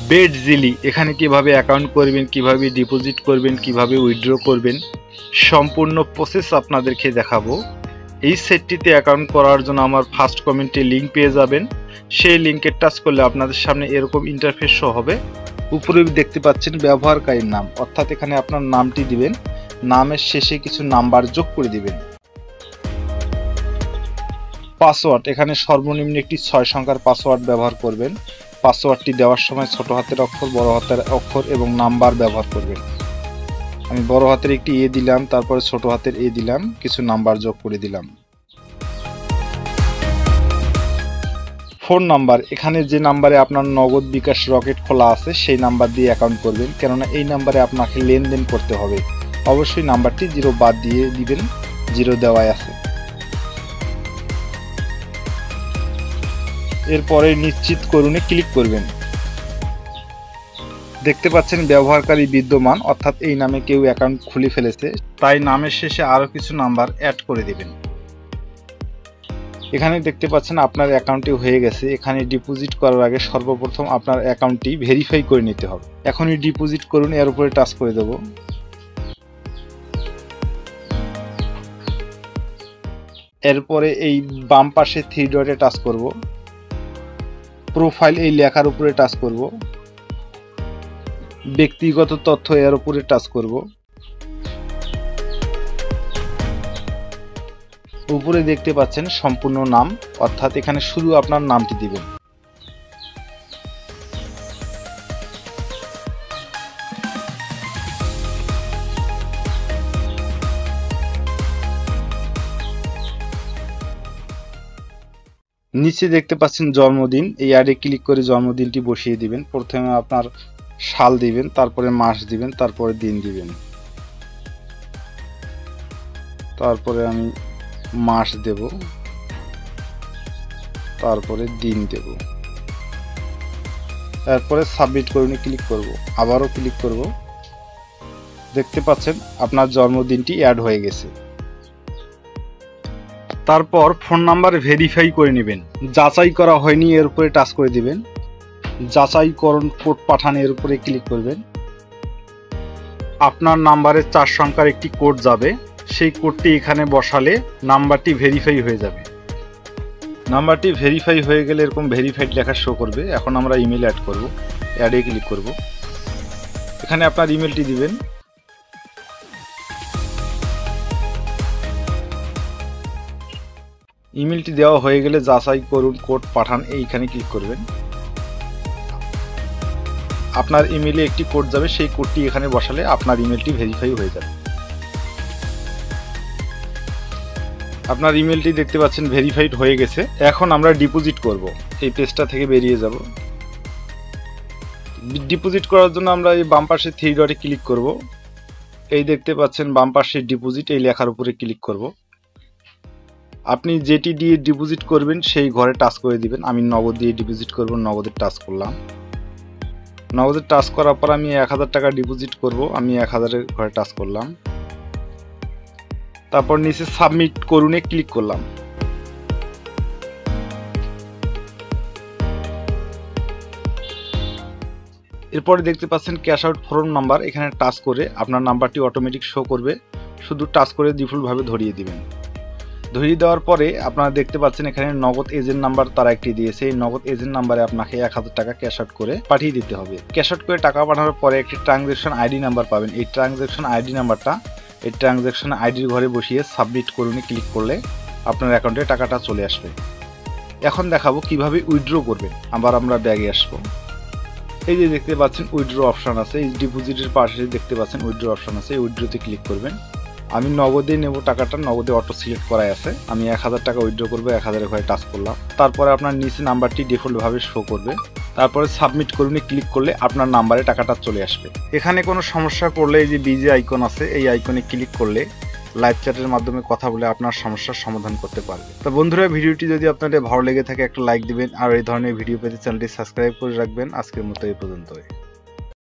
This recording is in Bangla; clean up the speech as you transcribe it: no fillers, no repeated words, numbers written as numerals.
বেডজিলি এখানে কিভাবে অ্যাকাউন্ট করবেন, কিভাবে ডিপোজিট করবেন, কিভাবে উইথড্র করবেন সম্পূর্ণ প্রসেস আপনাদেরকে দেখাবো। এই সেটটিতে অ্যাকাউন্ট করার জন্য আমার ফার্স্ট কমেন্টে লিঙ্ক পেয়ে যাবেন। সেই লিঙ্কে টাচ করলে আপনাদের সামনে এরকম ইন্টারফেস শো হবে। উপরে দেখতে পাচ্ছেন ব্যবহারকারীর নাম, অর্থাৎ এখানে আপনার নামটি দিবেন, নামের শেষে কিছু নাম্বার যোগ করে দিবেন। পাসওয়ার্ড এখানে সর্বনিম্ন একটি 6 সংখ্যার পাসওয়ার্ড ব্যবহার করবেন। পাসওয়ার্ডটি দেওয়ার সময় ছোট হাতের অক্ষর, বড় হাতের অক্ষর এবং নাম্বার ব্যবহার করবেন। আমি বড় হাতের একটি এ দিলাম, তারপরে ছোট হাতের এ দিলাম, কিছু নাম্বার যোগ করে দিলাম। ফোন নাম্বার এখানে যে নাম্বারে আপনার নগদ, বিকাশ, রকেট খোলা আছে সেই নাম্বার দিয়ে অ্যাকাউন্ট করবেন, কেননা এই নাম্বারে আপনাকে লেনদেন করতে হবে। অবশ্যই নাম্বারটি 0 বাদ দিয়ে দিবেন, 0 দেওয়াই আছে। এরপরে নিশ্চিত করুনে ক্লিক করবেন। দেখতে পাচ্ছেন ব্যবহারকারী বিদ্যমান, অর্থাৎ এই নামে কেউ অ্যাকাউন্ট খুলে ফেলেছে, তাই নামের শেষে আরো কিছু নাম্বার অ্যাড করে দিবেন। এখানে দেখতে পাচ্ছেন আপনার অ্যাকাউন্টটি হয়ে গেছে। এখানে ডিপোজিট করার আগে সর্বপ্রথম আপনার অ্যাকাউন্টটি ভেরিফাই করে নিতে হবে। এখনই ডিপোজিট করুন, এর উপরে টাচ করে দেব। এরপরে এই বাম পাশে 3 ডটে টাচ করব। প্রোফাইল এই লেখার উপরে টাচ করব। ব্যক্তিগত তথ্য এর উপরে টাচ করব। উপরে দেখতে পাচ্ছেন সম্পূর্ণ নাম, অর্থাৎ এখানে শুধু আপনার নামটি দিবেন। নিচে দেখতে পাচ্ছেন জন্মদিন, এই অ্যাডে ক্লিক করে জন্মদিনটি বসিয়ে দিবেন। প্রথমে আপনার সাল দিবেন, তারপরে মাস দিবেন, তারপরে দিন দিবেন। তারপরে আমি মাস দেব, তারপরে দিন দেব। তারপরে সাবমিট করুন ক্লিক করব, আবারও ক্লিক করব। দেখতে পাচ্ছেন আপনার জন্মদিনটি অ্যাড হয়ে গেছে। তারপর ফোন নাম্বার ভেরিফাই করে নেবেন। যাচাই করা হয়নি এর উপরে টাচ করে দিবেন। যাচাইকরণ কোড পাঠান এর উপরে ক্লিক করবেন। আপনার নাম্বারে 4 সংখ্যার একটি কোড যাবে, সেই কোডটি এখানে বসালে নাম্বারটি ভেরিফাই হয়ে যাবে। নাম্বারটি ভেরিফাই হয়ে গেলে এরকম ভেরিফাইড লেখা শো করবে। এখন আমরা ইমেল অ্যাড করব, অ্যাডে ক্লিক করব। এখানে আপনার ইমেলটি দিবেন। ইমেলটি দেওয়া হয়ে গেলে যাচাই করুন কোড পাঠান এইখানে ক্লিক করবেন। আপনার ইমেলে একটি কোড যাবে, সেই কোডটি এখানে বসালে আপনার ইমেলটি ভেরিফাই হয়ে যাবে। আপনার ইমেলটি দেখতে পাচ্ছেন ভেরিফাইড হয়ে গেছে। এখন আমরা ডিপোজিট করব। এই পেজটা থেকে বেরিয়ে যাব। ডিপোজিট করার জন্য আমরা এই বাম পাশে 3 ডটে ক্লিক করব। এই দেখতে পাচ্ছেন বাম পাশে ডিপোজিট এই লেখার উপরে ক্লিক করব। আপনি যেটি দিয়ে ডিপোজিট করবেন সেই ঘরে টাচ করে দিবেন। আমি নগদ দিয়ে ডিপোজিট করব, নগদে টাচ করলাম। নগদে টাচ করার পর আমি 1000 টাকা ডিপোজিট করব, আমি 1000 এর ঘরে টাচ করলাম। তারপর নিচে সাবমিট করুনে ক্লিক করলাম। এরপরে দেখতে পাচ্ছেন ক্যাশ আউট ফর্ম নাম্বার, এখানে টাচ করে আপনার নাম্বারটি অটোমেটিক শো করবে। শুধু টাচ করে ডিফল্টভাবে ধরিয়ে দিবেন। ধরিয়ে দেওয়ার পরে আপনারা দেখতে পাচ্ছেন এখানে নগদ এজেন্ট নাম্বার তারা একটি দিয়েছে। এই নগদ এজেন্ট নাম্বারে আপনাকে 1000 টাকা ক্যাশ আউট করে পাঠিয়ে দিতে হবে। ক্যাশ আউট করে টাকা পাঠানোর পরে একটি ট্রানজ্যাকশন আইডি নাম্বার পাবেন। এই ট্রানজ্যাকশন আইডি নাম্বারটা এই ট্রানজ্যাকশন আইডির ঘরে বসিয়ে সাবমিট করুনে ক্লিক করলে আপনার অ্যাকাউন্টে টাকাটা চলে আসবে। এখন দেখাবো কিভাবে উইথড্র করবেন। আবার আমরা ব্যাগে আসবো। এই যে দেখতে পাচ্ছেন উইথড্র অপশন আছে, এই ডিপোজিটের পাশে দেখতে পাচ্ছেন উইথড্র অপশন আছে, এই উইথড্রতে ক্লিক করবেন। আমি নগদে নেব টাকাটা, নগদে অটো সিলেক্ট করাই আছে। আমি 1000 টাকা উইথড্র করবো, 1000 এর ঘরে টাচ করলাম। তারপরে আপনার নিচে নাম্বারটি ডিফল্টভাবে শো করবে। তারপরে সাবমিট করুনে ক্লিক করলে আপনার নাম্বারে টাকাটা চলে আসবে। এখানে কোনো সমস্যা পড়লে এই যে বিজি আইকন আছে, এই আইকনে ক্লিক করলে লাইভ চ্যাটের মাধ্যমে কথা বলে আপনার সমস্যার সমাধান করতে পারবে। তো বন্ধুরা, ভিডিওটি যদি আপনাদের ভালো লেগে থাকে একটা লাইক দিবেন, আর এই ধরনের ভিডিও পেতে চ্যানেলটি সাবস্ক্রাইব করে রাখবেন। আজকের মতো এই পর্যন্তই।